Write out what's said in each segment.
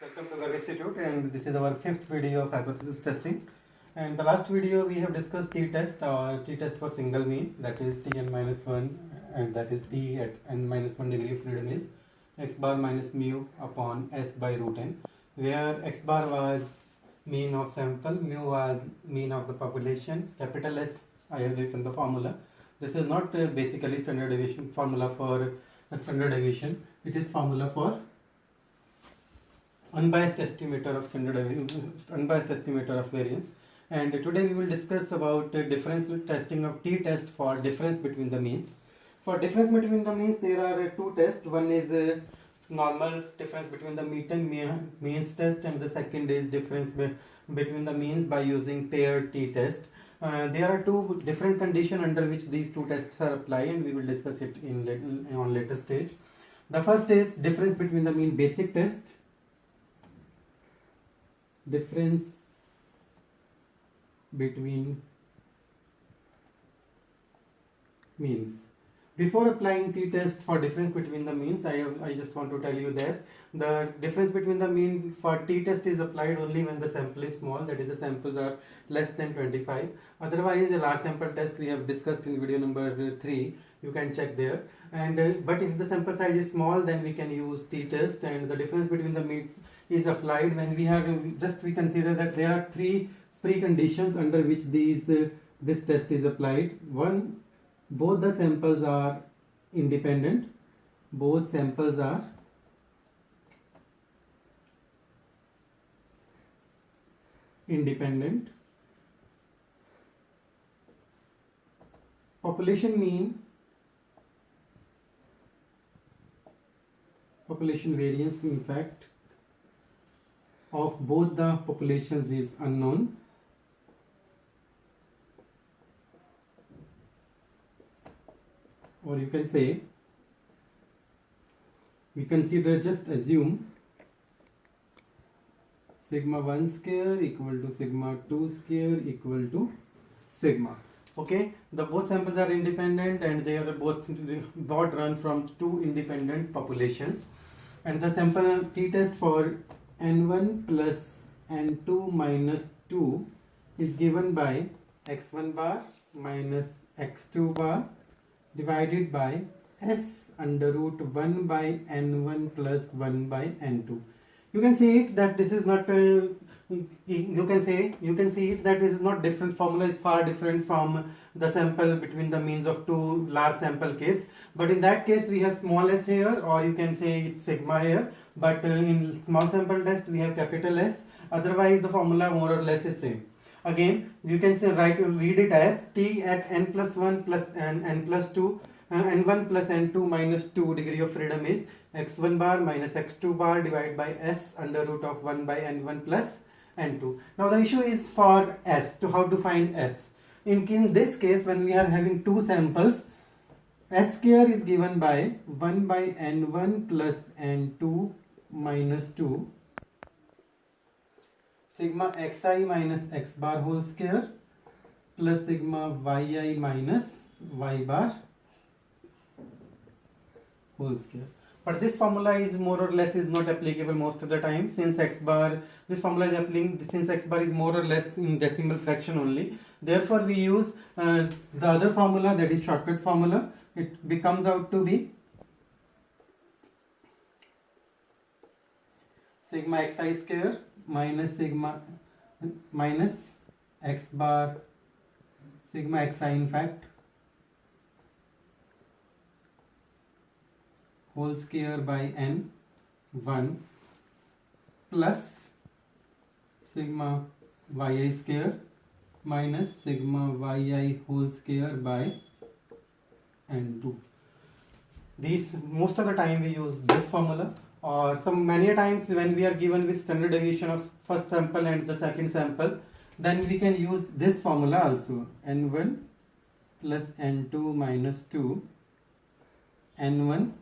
Welcome to Garg Institute, and this is our fifth video of hypothesis testing. And the last video we have discussed t-test or t-test for single mean, that is Tn minus 1, and that is t at n minus 1 degree of freedom is x bar minus mu upon s by root n, where x bar was mean of sample, mu was mean of the population, capital S I have written the formula. This is not basically standard deviation formula for standard deviation, it is formula for unbiased estimator of unbiased estimator of variance. And today we will discuss about difference testing of t-test for difference between the means. For difference between the means, there are two tests. One is normal difference between the means test, and the second is difference between the means by using paired t-test. There are two different conditions under which these two tests are applied, and we will discuss it on later stage. The first is difference between the mean basic test. Difference between means. Before applying t-test for difference between the means, I just want to tell you that the difference between the mean for t-test is applied only when the sample is small, that is the samples are less than 25. Otherwise, a large sample test we have discussed in video number 3, you can check there. And but if the sample size is small, then we can use t-test, and the difference between the mean is applied when we consider that there are three preconditions under which this test is applied. One, both the samples are independent. Both samples are independent. Population mean, population variance in fact of both the populations is unknown. Or you can say, we just assume sigma 1 square equal to sigma 2 square equal to sigma. Okay, the both samples are independent and they are both run from two independent populations, and the sample t-test for n1 plus n2 minus 2 is given by x1 bar minus x2 bar divided by s under root 1 by n1 plus 1 by n2. You can see it that this is not you can see it that this is not different. Formula is far different from the sample between the means of two large sample case, but in that case we have small s here, or you can say it's sigma here, but in small sample test we have capital S. Otherwise the formula more or less is same. Again, you can say read it as t at n plus 1 plus n plus 2 n1 plus n2 minus 2 degree of freedom is x1 bar minus x2 bar divided by s under root of 1 by n1 plus n2. Now the issue is for s, to how to find s. In this case, when we are having two samples, s square is given by 1 by n1 plus n2 minus 2 sigma xi minus x bar whole square plus sigma yi minus y bar whole square. But this formula is more or less is not applicable most of the time, since this formula is applying since x bar is more or less in decimal fraction only. Therefore we use the other formula, that is shortcut formula. It becomes out to be sigma xi square minus x bar sigma xi in fact whole square by n 1 plus sigma yi square minus sigma yi whole square by n2. These most of the time we use this formula, or many times when we are given with standard deviation of first sample and the second sample, then we can use this formula also, n1 plus n2 minus 2 n1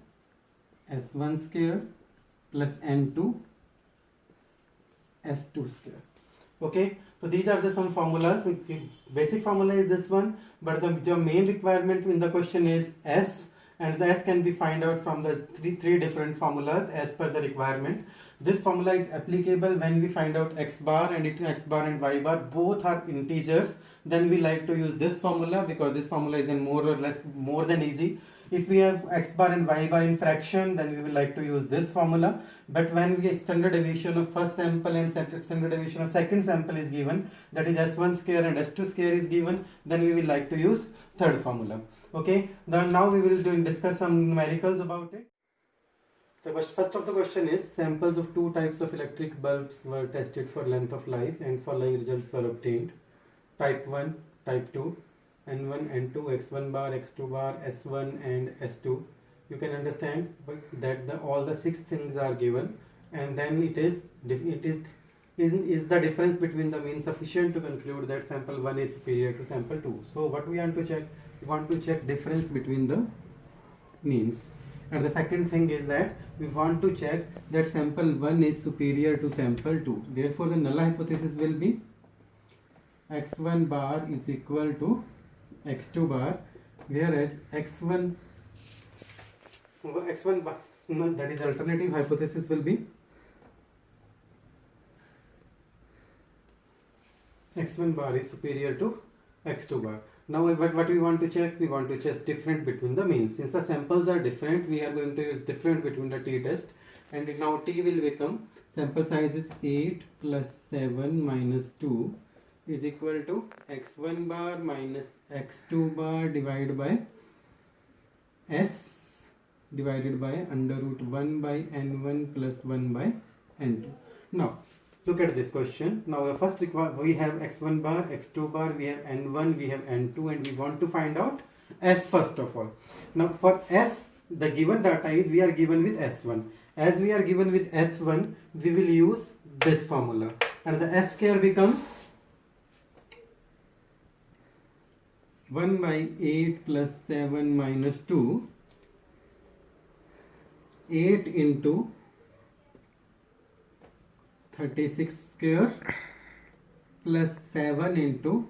s1 square plus n2 s2 square. Okay, so these are the some formulas. Basic formula is this one, but the main requirement in the question is s, and the s can be find out from the three different formulas as per the requirement. This formula is applicable when we find out x bar and x bar and y bar both are integers. Then we like to use this formula because this formula is then more or less more than easy. If we have x bar and y bar in fraction, then we will like to use this formula. But when we get standard deviation of first sample and standard deviation of second sample is given, that is s1 square and s2 square is given, then we will like to use third formula. Okay, then now we will discuss some numericals about it. The first of the question is, samples of two types of electric bulbs were tested for length of life and following results were obtained. Type 1, type 2, N1, N2, X1 bar, X2 bar, S1 and S2. You can understand that all the 6 things are given, and then is the difference between the mean sufficient to conclude that sample 1 is superior to sample 2. So what we want to check? We want to check difference between the means. And the second thing is that we want to check that sample 1 is superior to sample 2. Therefore, the null hypothesis will be x1 bar is equal to x2 bar, whereas x1 bar, no, that is alternative hypothesis will be x1 bar is superior to x2 bar. Now what we want to check? We want to check difference between the means. Since the samples are different, we are going to use difference between the t-test, and now t will become sample size is 8 plus 7 minus 2 is equal to x1 bar minus x2 bar divided by s divided by under root 1 by n1 plus 1 by n2. Now look at this question. Now the first we have x1 bar, x2 bar, we have n1, we have n2, and we want to find out s first of all. Now for s, the given data is we are given with s1. As we are given with s1, we will use this formula, and the s square becomes 1 by 8 plus 7 minus 2, 8 into 36 square plus 7 into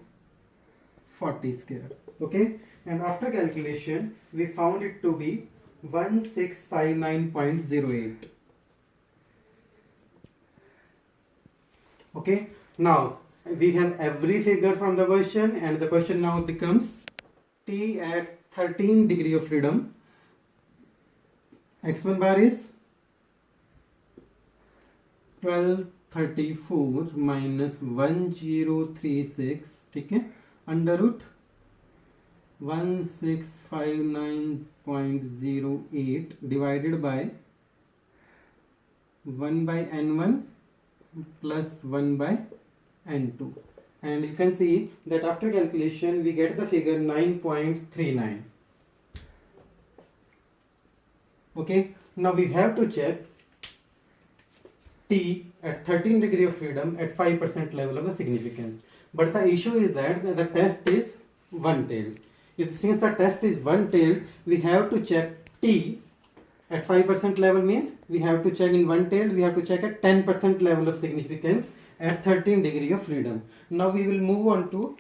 40 square. Okay, and after calculation we found it to be 1659.08. Okay, now we have every figure from the question, and the question now becomes t at 13 degree of freedom. x1 bar is 1234 minus 1036, ठीक है, under root 1659.08 divided by 1 by n1 plus 1 by n2, and you can see that after calculation we get the figure 9.39. Okay, now we have to check t at 13 degree of freedom at 5% level of the significance. But the issue is that the test is one-tailed. Since the test is one-tailed, we have to check t at 5% level, means we have to check in one-tailed, we have to check at 10% level of significance at 13 degree of freedom. Now we will move on to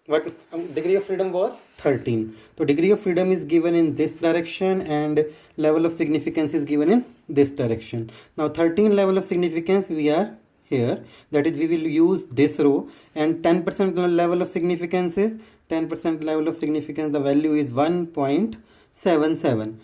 what degree of freedom was 13. So degree of freedom is given in this direction and level of significance is given in this direction. Now 13 level of significance we are here, that is we will use this row, and 10% level of significance is 10% level of significance, the value is 1.77.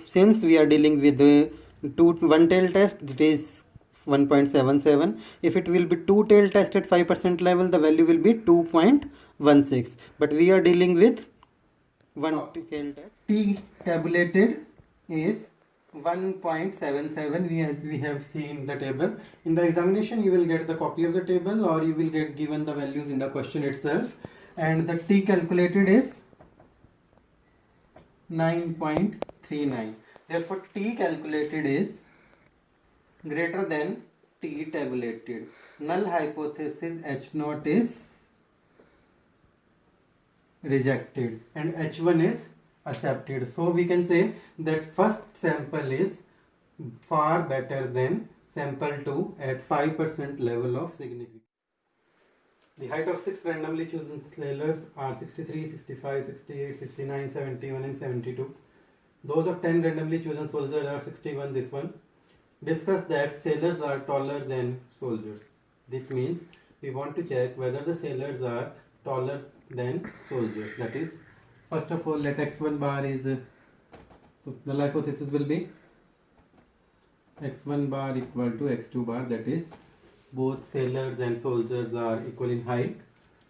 Since we are dealing with the one-tail test, it is 1.77. If it will be two-tail test at 5% level, the value will be 2.16. But we are dealing with one-tail test. T tabulated is 1.77. we have seen the table. In the examination, you will get the copy of the table, or you will get given the values in the question itself. And the T calculated is 9.39. Therefore, T calculated is greater than T tabulated. Null hypothesis H0 is rejected and H1 is accepted. So we can say that first sample is far better than sample 2 at 5% level of significance. The height of 6 randomly chosen scalars are 63, 65, 68, 69, 71 and 72. Those of 10 randomly chosen soldiers are 61, this one, discuss that sailors are taller than soldiers. This means we want to check whether the sailors are taller than soldiers. That is, first of all, let x1 bar is so the hypothesis will be x1 bar equal to x2 bar, that is both sailors and soldiers are equal in height,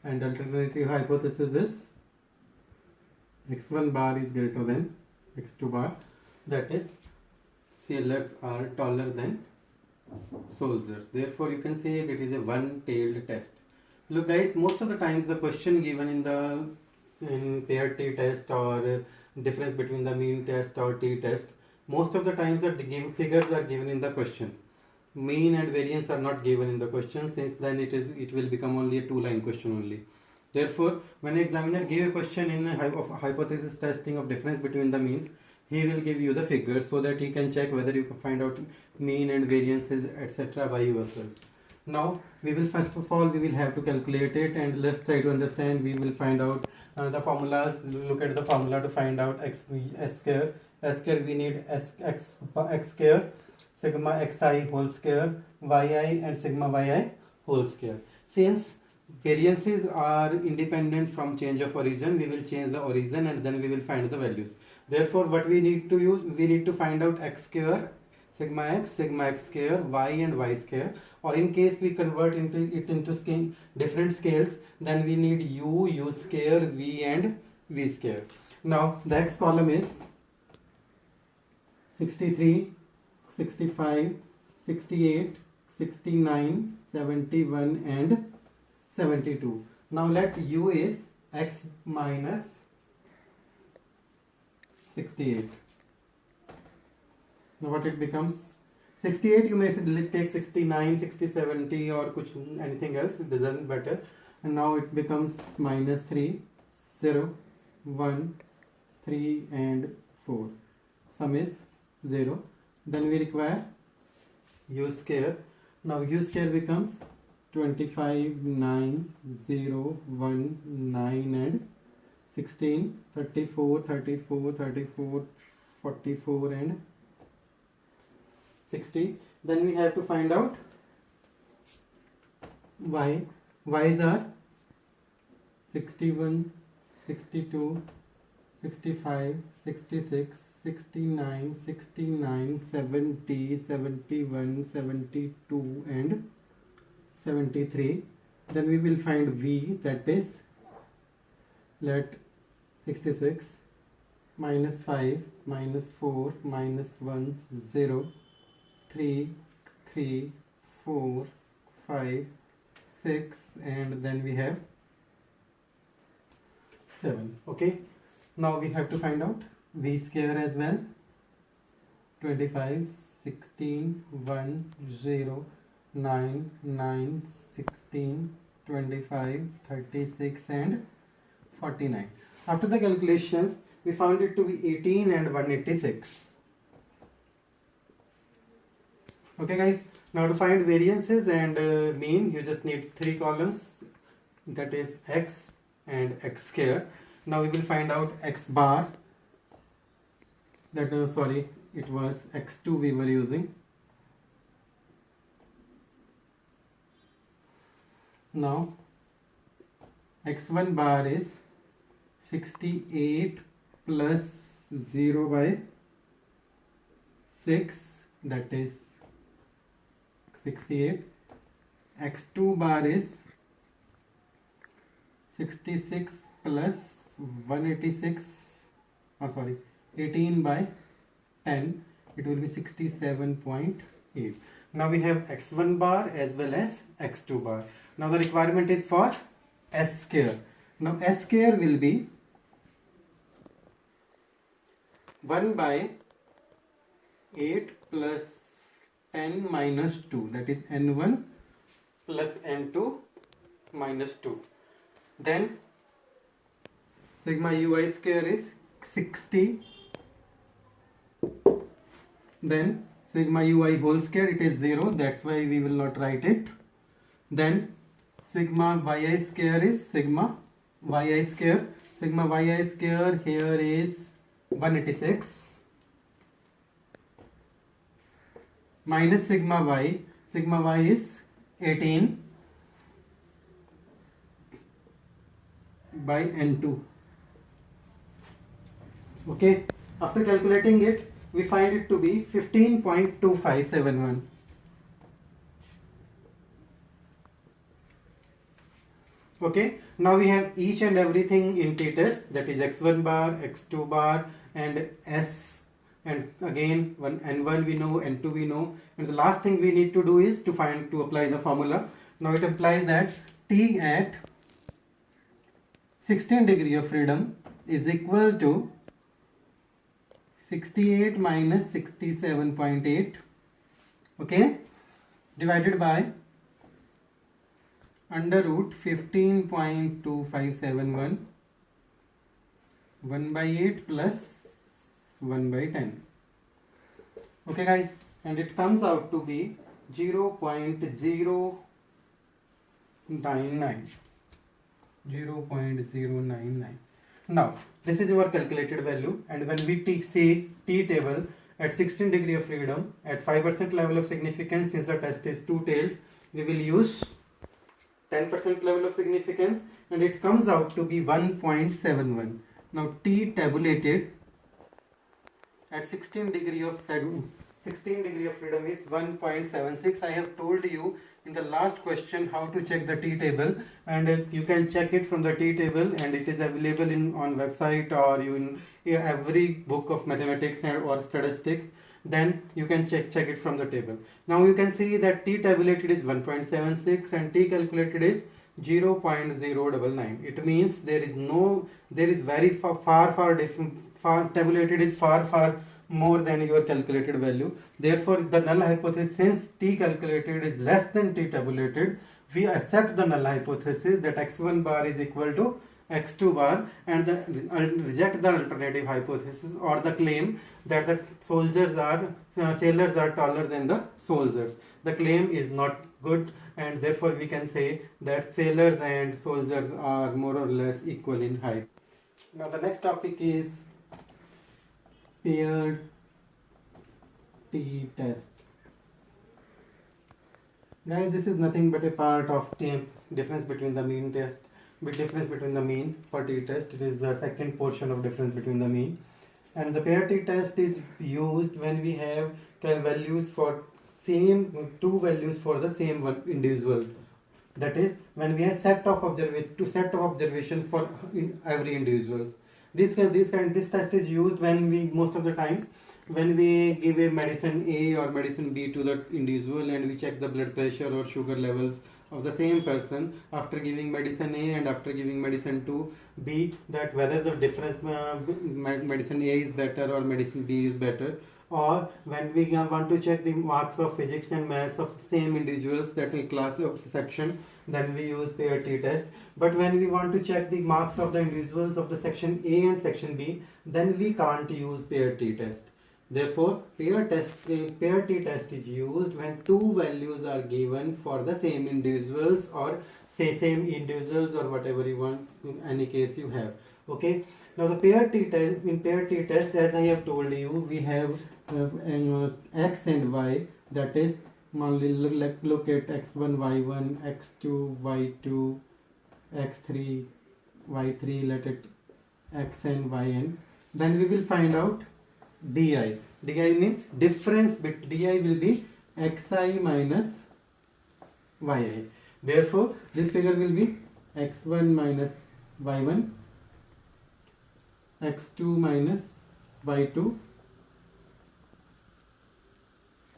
and alternative hypothesis is x1 bar is greater than x2 bar, that is sailors are taller than soldiers. Therefore you can say that is a one-tailed test. Look guys, most of the times the question given in pair t-test or difference between the mean test or t-test, most of the times the figures are given in the question. Mean and variance are not given in the question, since then it will become only a two-line question only. Therefore, when an examiner give a question in of hypothesis testing of difference between the means, he will give you the figures so that you can check whether you can find out mean and variances etc. by yourself. Now we will first of all we will have to calculate it, and let's try to understand. We will find out the formulas. Look at the formula to find out s square. S square we need x square, sigma xi whole square, yi and sigma yi whole square. Since variances are independent from change of origin, we will change the origin and then we will find the values. Therefore what we need to use, we need to find out x square, sigma x square, y and y square, or in case we convert it into different scales, then we need u square, v and v square. Now the x column is 63, 65, 68, 69, 71 and 72. Now let u is x minus 68. Now what it becomes? 68 you may take 69, 60, 70 or anything else, it doesn't matter. And now it becomes minus 3, 0, 1, 3 and 4. Sum is 0. Then we require u square. Now u square becomes 25, 9, 0, 1, 9 and 16, 34, 34, 34, 44 and 60. Then we have to find out y. Y's are 61, 62, 65, 66, 69, 69, 70, 71, 72 and 73. Then we will find v, that is, let 66 minus 5 minus 4 minus 1 0 3 3 4 5 6 and then we have 7. Okay, now we have to find out v square as well. 25, 16, 1, 0, 9, 9, 16, 25, 36 and 49. After the calculations, we found it to be 18 and 186. Okay guys, now to find variances and mean, you just need 3 columns, that is x and x square. Now we will find out x bar, that sorry, it was x2 we were using. Now x1 bar is 68 plus 0 by 6, that is 68. X2 bar is 66 plus 186, 18 by 10, it will be 67.8. Now we have x1 bar as well as x2 bar. Now the requirement is for s square. Now s square will be 1 by 8 plus 10 minus 2, that is n1 plus n2 minus 2. Then sigma ui square is 60. Then sigma ui whole square, it is 0, that's why we will not write it. Then sigma yi square is sigma yi square. Sigma yi square here is 186. minus sigma y. Sigma y is 18 by n2. Okay, after calculating it, we find it to be 15.2571. Okay, now we have each and everything in t-test, that is x1 bar, x2 bar and s, and again one n1 we know, n2 we know, and the last thing we need to do is to apply the formula. Now it implies that t at 16 degree of freedom is equal to 68 minus 67.8, okay, divided by under root 15.2571, 1 by 8 plus 1 by 10. Okay guys, and it comes out to be 0.099. 0.099. Now this is your calculated value, and when we see t table at 16 degree of freedom at 5% level of significance, since the test is two-tailed, we will use 10% level of significance, and it comes out to be 1.71. Now t tabulated at 16 degree of freedom is 1.76. I have told you in the last question how to check the t table, and you can check it from the t table, and it is available on website or in every book of mathematics or statistics. Then you can check it from the table. Now you can see that t tabulated is 1.76 and t calculated is 0.099. It means there is very far different. Tabulated is far more than your calculated value. Therefore, the null hypothesis, since t calculated is less than t tabulated, we accept the null hypothesis that x1 bar is equal to x2 bar, and reject the alternative hypothesis or the claim that the sailors are taller than the soldiers. The claim is not good, and therefore we can say that sailors and soldiers are more or less equal in height. Now the next topic is paired t-test. Guys, this is nothing but a part of difference between the mean test. Difference between the mean for t-test. It is the second portion of difference between the mean. And the paired t-test is used when we have values for two values for the same one individual. That is, when we have set of observation for every individual. This test is used when most of the times when we give a medicine A or medicine B to the individual, and we check the blood pressure or sugar levels of the same person after giving medicine A and after giving medicine to B, that whether the different medicine A is better or medicine B is better. Or when we want to check the marks of physics and maths of same individuals, that is class of section, then we use paired t-test. But when we want to check the marks of the individuals of the section A and section B, then we can't use paired t-test. Therefore, paired t-test is used when two values are given for the same individuals, or say same individuals or whatever you want, in any case you have. Okay. Now the paired t-test, in paired t-test, as I have told you, we have x and y, that is, look at x1, y1, x2, y2, x3, y3, let it xn, yn. Then we will find out di. Di means difference, but di will be xi minus yi. Therefore, this figure will be x1 minus y1, x2 minus y2,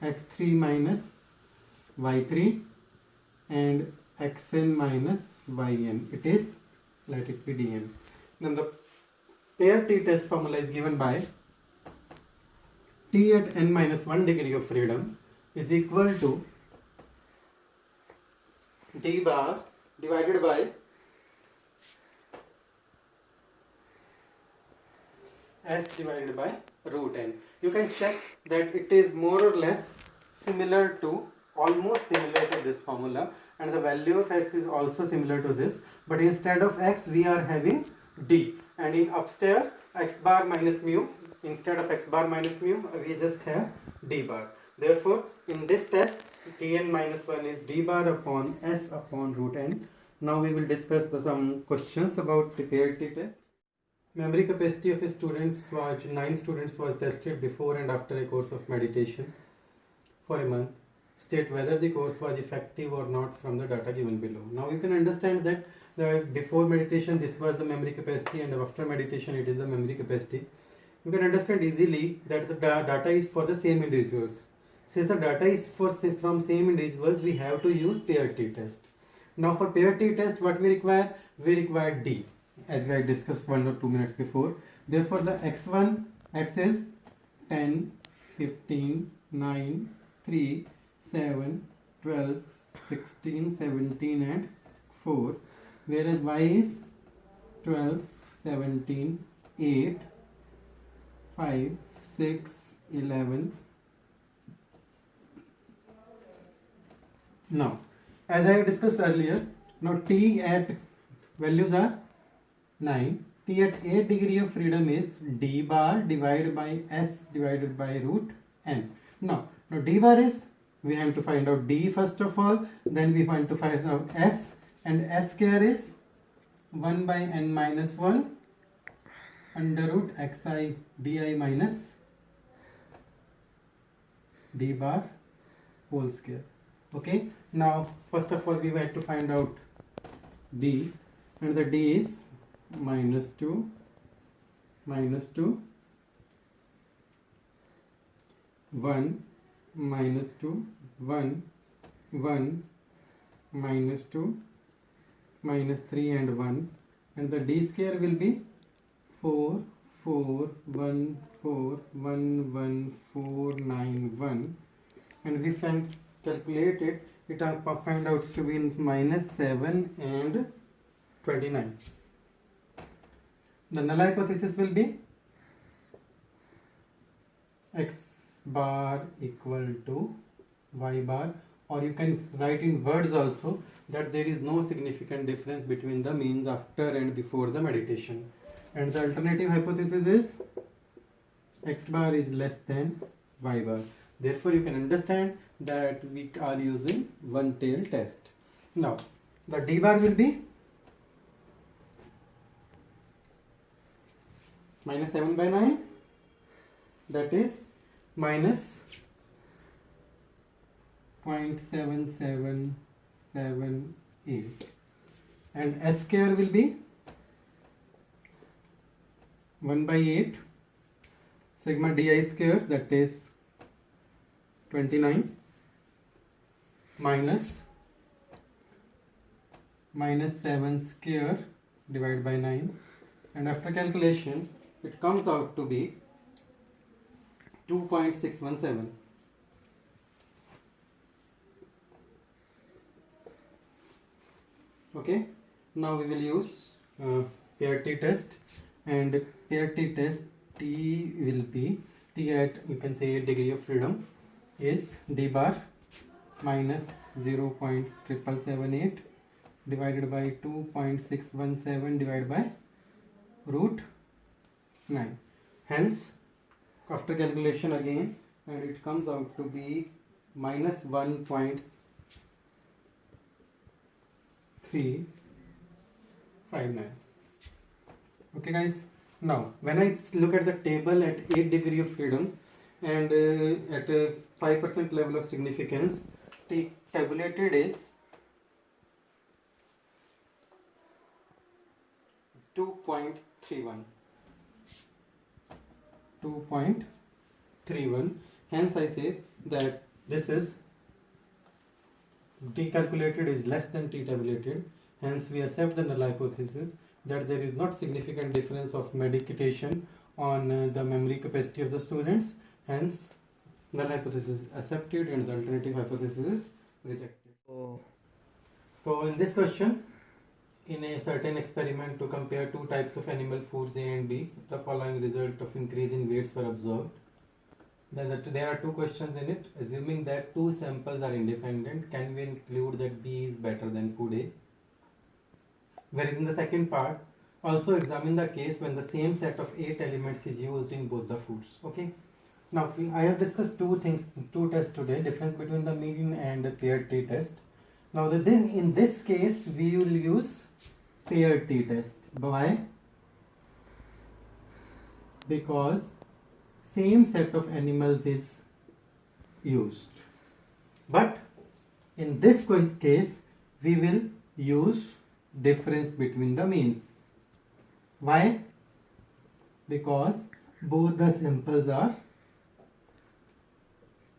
x3 minus y3, and xn minus yn. It is, let it be dn. Then the paired t-test formula is given by t at n minus 1 degree of freedom is equal to d bar divided by s divided by root n. You can check that it is more or less almost similar to this formula, and the value of s is also similar to this, but instead of x we are having d, and in upstairs x bar minus mu, instead of x bar minus mu we just have d bar. Therefore, in this test, Tn minus 1 is d bar upon s upon root n. Now we will discuss some questions about the paired t-test. Memory capacity of a students was 9 students was tested before and after a course of meditation for a month. State whether the course was effective or not from the data given below. Now you can understand that before meditation this was the memory capacity and after meditation it is the memory capacity. You can understand easily that the data is for the same individuals. Since the data is from same individuals, we have to use paired t-test. Now for paired t-test, what we require? We require D, as we had discussed 1 or 2 minutes before. Therefore the x1, x is 10, 15, 9, 3, 7, 12, 16, 17 and 4. Whereas y is 12, 17, 8, 5, 6, 11. Now, as I have discussed earlier, now t at values are 9. T at 8 degree of freedom is d bar divided by s divided by root n. Now d bar is, we have to find out d first of all, then we want to find out s, and s square is 1 by n minus 1 under root xi di minus d bar whole square. Okay, now first of all we have to find out d, and the d is minus 2, 1, minus 2, 1, 1, minus 2, minus 3 and 1, and the d square will be 4, 4, 1, 4, 1, 1, 4, 9, 1, and we can calculate it, it find out to be minus 7 and 29. The null hypothesis will be x bar equal to y bar, or you can write in words also that there is no significant difference between the means after and before the meditation, and the alternative hypothesis is x bar is less than y bar. Therefore you can understand that we are using one tail test. Now the d bar will be minus 7 by 9, that is minus 0.7778, and s square will be 1 by 8 sigma di square, that is 29, minus 7 square divided by 9, and after calculation it comes out to be 2.617. Okay, now we will use pair t test, and pair t test t will be t at, you can say, degree of freedom is d bar minus 0.778 divided by 2.617 divided by root 9. Hence after calculation again, and it comes out to be minus 1.359. Okay guys, now when I look at the table at 8 degree of freedom and at a 5% level of significance, the tabulated is 2.31. Hence I say that this is t calculated is less than t tabulated. Hence we accept the null hypothesis that there is not significant difference of medication on the memory capacity of the students. Hence null hypothesis is accepted and the alternative hypothesis is rejected. So in this question, in a certain experiment to compare two types of animal foods A and B, the following result of increase in weights were observed. Then there are two questions in it. Assuming that two samples are independent, can we include that B is better than food A? Whereas in the second part, also examine the case when the same set of 8 elements is used in both the foods. Okay. Now I have discussed two tests today: difference between the mean and the paired t-test. Now in this case we will use paired t-test. Why? Because same set of animals is used, but in this case we will use difference between the means. Why? Because both the samples are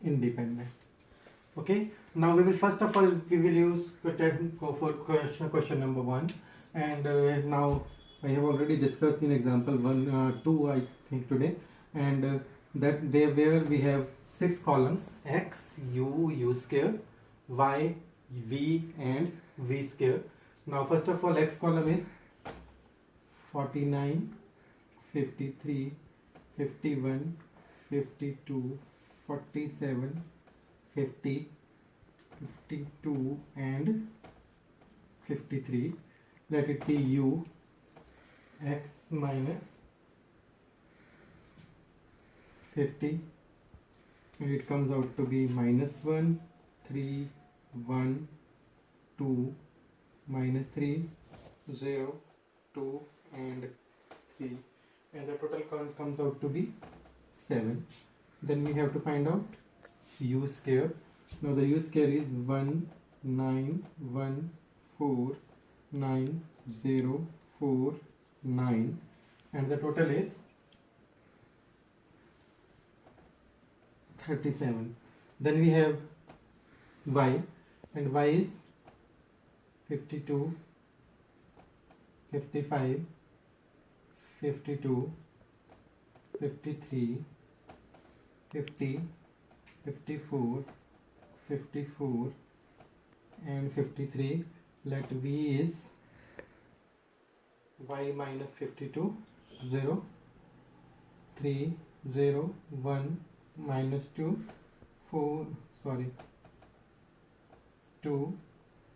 independent. Okay, now we will first of all go for question number 1, and now I have already discussed in example 2 I think today, and that there where we have 6 columns: x, u square, y, v and v square. Now first of all, x column is 49, 53, 51, 52, 47, 50, 52 and 53. Let it be u, x minus 50, and it comes out to be -1, 3, 1, 2, -3, 0, 2 and 3, and the total count comes out to be 7. Then we have to find out u square. Now the u square is 1914949, and the total is 37. Then we have y, and y is 52, 55, 52, 53, 50, 54, 54 and 53. Let v is y minus 52, 0, 3, 0, 1, minus 2, 4, sorry, 2,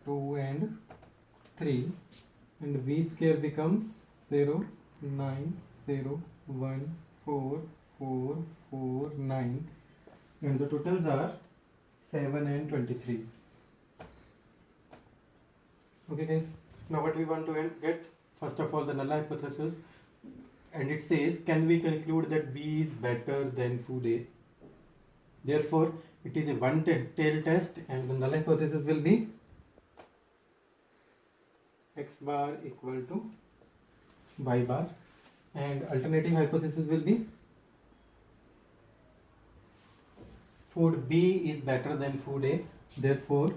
2 and 3, and v square becomes 0, 9, 0, 1, 4, 4, 4, 9, and the totals are 7 and 23. Okay guys, now what we want to get, first of all, the null hypothesis, and it says, can we conclude that B is better than food A? Therefore it is a one-tail test, and the null hypothesis will be x bar equal to y bar, and alternating hypothesis will be food B is better than food A, therefore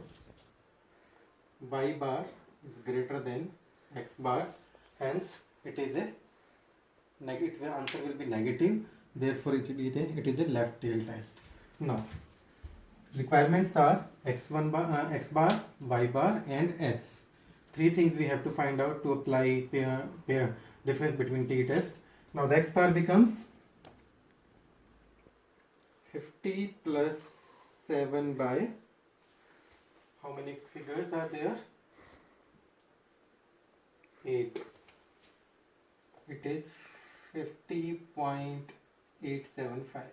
y bar is greater than x bar, hence it is a negative, answer will be negative, therefore it is a left tail test. Now requirements are x bar, y bar and s. Three things we have to find out to apply pair difference between t-test. Now the x bar becomes 50 plus 7 by, how many figures are there? 8. It is 50.875.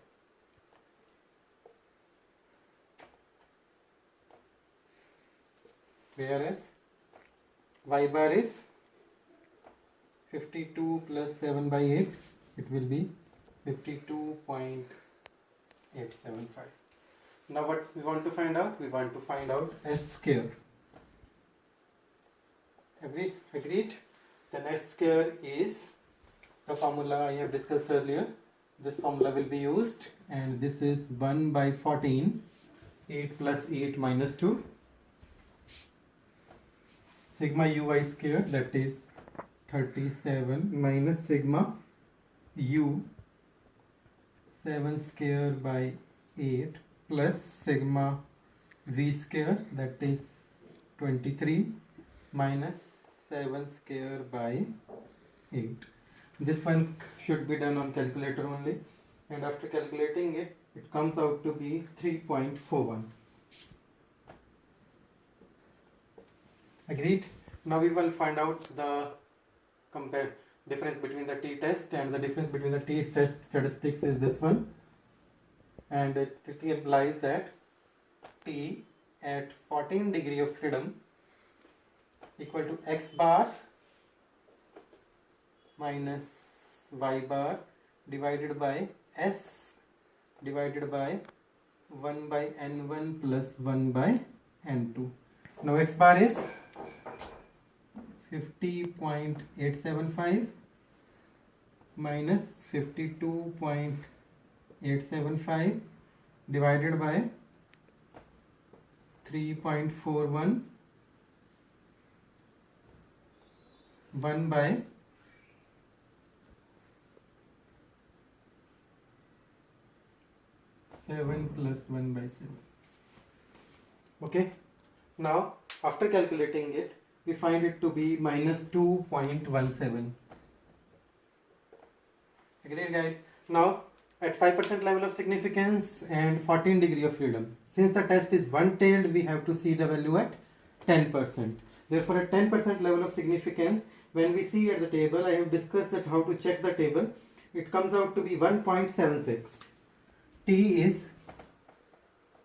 Whereas y bar is 52 plus 7 by 8, it will be 52.875. Now what we want to find out? We want to find out s square. Agreed? Then s square is the formula I have discussed earlier. This formula will be used, and this is 1 by 14, 8 plus 8 minus 2, sigma ui square, that is 37, minus sigma u 7 square by 8, plus sigma v square, that is 23, minus 7 square by 8. This one should be done on calculator only, and after calculating it, it comes out to be 3.41. Agreed? Now we will find out the difference between the t-test, and the difference between the t-test statistics is this one. and it implies that T at 14 degree of freedom equal to x bar minus y bar divided by s divided by 1 by n1 plus 1 by n2. Now x bar is 50.875 minus 52.875 divided by 3.41 1 by 7 plus 1 by 7. Okay, now after calculating it, we find it to be minus 2.17. Agreed, guys? Now at 5% level of significance and 14 degree of freedom, since the test is one-tailed, we have to see the value at 10%. Therefore, at 10% level of significance, when we see at the table, I have discussed that how to check the table. It comes out to be 1.76. T is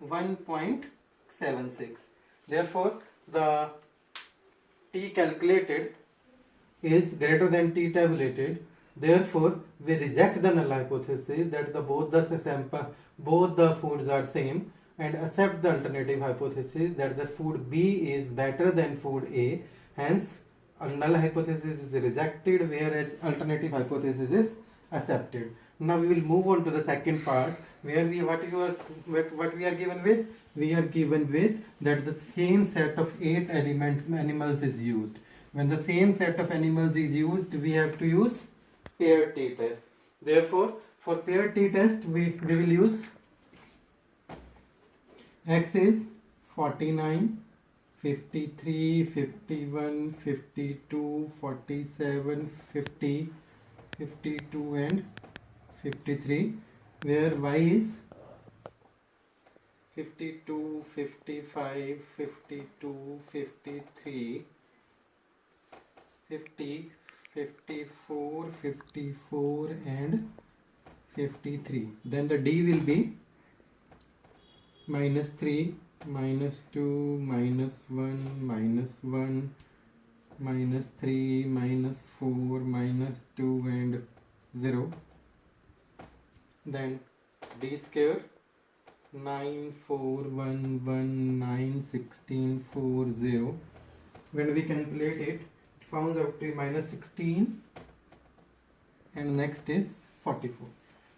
1.76. Therefore, the T calculated is greater than T tabulated. Therefore, we reject the null hypothesis that both the foods are same, and accept the alternative hypothesis that the food B is better than food A. Hence, a null hypothesis is rejected, whereas alternative hypothesis is accepted. Now we will move on to the second part, where what we are given with. We are given with that the same set of 8 animals is used. When the same set of animals is used, we have to use paired t-test. Therefore, for paired t-test, we will use x is 49, 53, 51, 52, 47, 50, 52 and 53, where y is 52, 55, 52, 53, 50, 54, 54 and 53. Then the d will be minus 3, minus 2, minus 1, minus 1, minus 3, minus 4, minus 2 and 0. Then d square 9, 4, 1, 1, 9, 16, 4, 0. When we calculate it, it comes out to minus 16 and next is 44.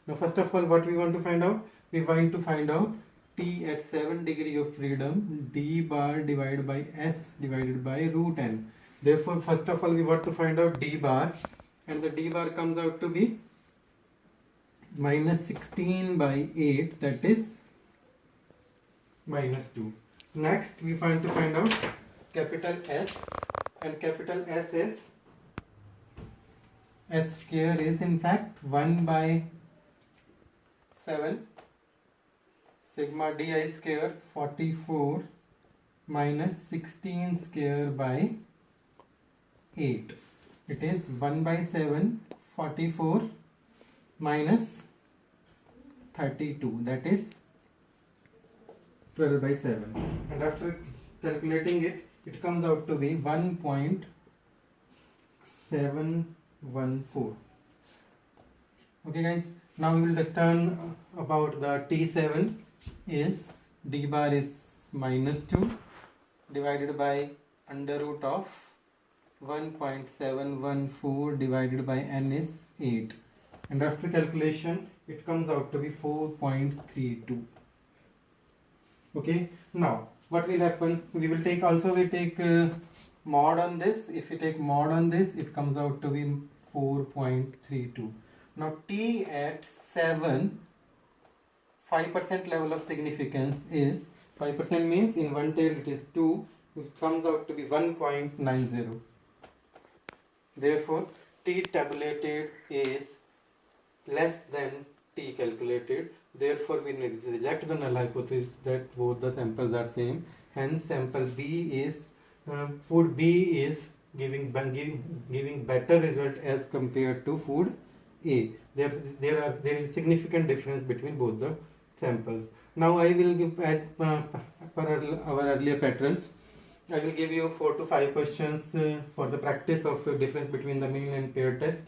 Now first of all, what we want to find out? We want to find out T at 7 degree of freedom, d bar divided by s divided by root n. Therefore, first of all, we want to find out d bar, and the d bar comes out to be minus 16 by 8, that is minus 2. Next, we want to find out capital S, and capital S is, S square is in fact 1 by 7 sigma di square 44 minus 16 square by 8. It is 1 by 7 44 minus 32, that is 12 by 7, and after calculating it, it comes out to be 1.714. Okay guys, now we will return about the T7 is d bar is minus 2 divided by under root of 1.714 divided by n is 8, and after calculation it comes out to be 4.32. Okay, now what will happen? We take mod on this. If we take mod on this, it comes out to be 4.32. Now T at 7, 5% level of significance is, 5% means in one tail it is 2, it comes out to be 1.90. Therefore, T tabulated is less than T calculated. Therefore, we reject the null hypothesis that both the samples are same. Hence, sample B is food B is giving better result as compared to food A. There is significant difference between both the samples. Now I will give, as per our earlier patterns, I will give you 4 to 5 questions for the practice of difference between the mean and pair test.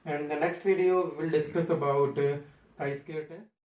And the next video we will discuss about chi-square test.